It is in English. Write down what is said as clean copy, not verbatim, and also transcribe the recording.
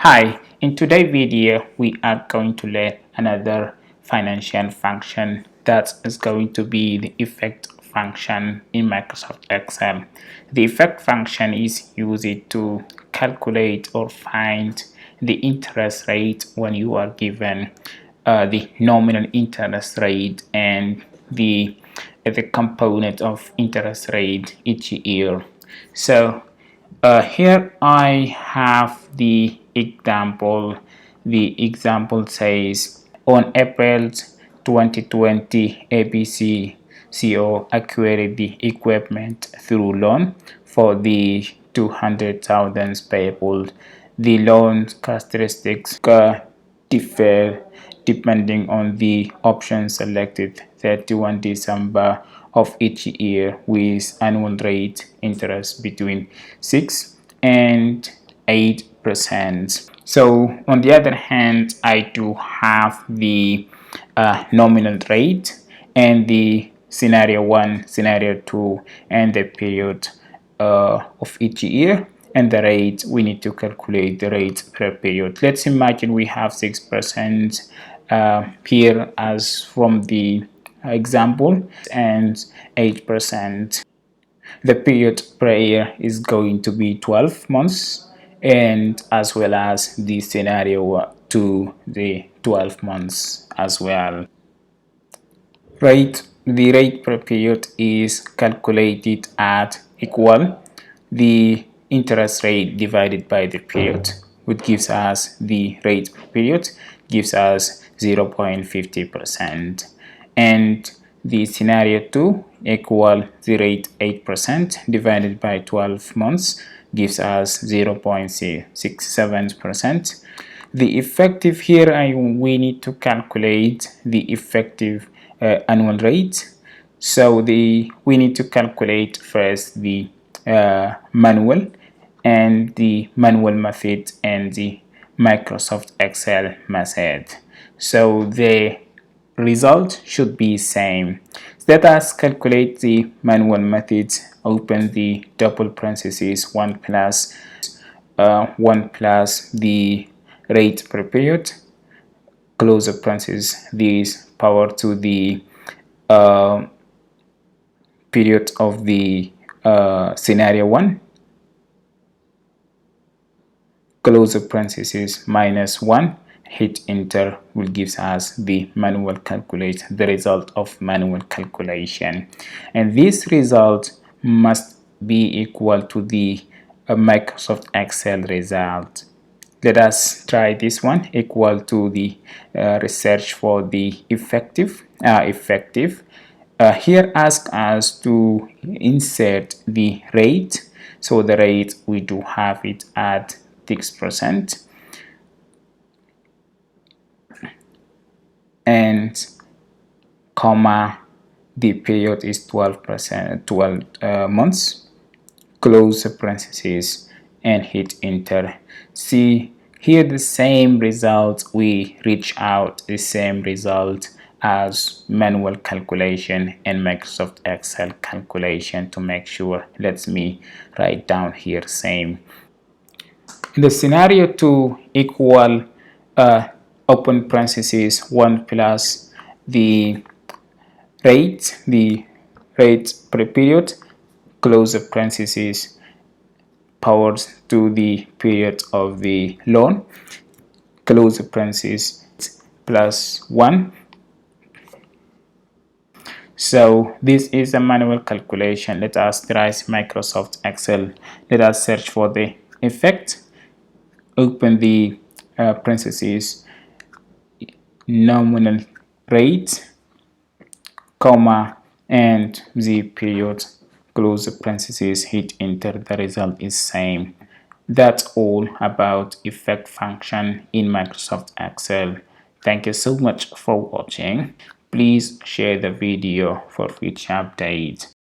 Hi, in today's video we are going to learn another financial function that is going to be the effect function in Microsoft Excel. The effect function is used to calculate or find the interest rate when you are given the nominal interest rate and the component of interest rate each year. So here I have the example. The example says on April 2020, ABC CO acquired the equipment through loan for the 200,000 payable. The loan characteristics differ depending on the option selected. 31 December of each year with annual rate interest between 6 and 8%. So on the other hand, I do have the nominal rate and the scenario 1, scenario 2, and the period of each year, and the rate. We need to calculate the rate per period. Let's imagine we have 6% here as from the example and 8%. The period per year is going to be 12 months, and as well as the scenario to the 12 months as well. The rate per period is calculated at equal the interest rate divided by the period, which gives us the rate per period gives us 0.50%, and the scenario 2 equal the rate 8% divided by 12 months gives us 0.67%. The effective here, we need to calculate the effective annual rate. So we need to calculate first the manual method and the Microsoft Excel method. So the result should be same. Let us calculate the manual method. Open the double parentheses 1 plus the rate per period, close the parentheses, this power to the period of the scenario 1, close the parentheses, minus 1, hit enter, will give us the manual the result of manual calculation, and this result must be equal to the Microsoft Excel result. Let us try this one, equal to the research for the effective. Here ask us to insert the rate. So the rate, we do have it at 6%, and comma, the period is 12 months, close the parentheses and hit enter. See here the same result, we reach out the same result as manual calculation and Microsoft Excel calculation. To make sure, let me write down here same. In the scenario 2 equal open parentheses 1 plus the rate per period, close the parentheses, powers to the period of the loan, close the parentheses, plus 1. So this is a manual calculation. Let us try Microsoft Excel. Let us search for the effect, open the parentheses, nominal rate, comma, and the period, close the parentheses, hit enter. The result is same. That's all about effect function in Microsoft Excel. Thank you so much for watching. Please share the video for future updates.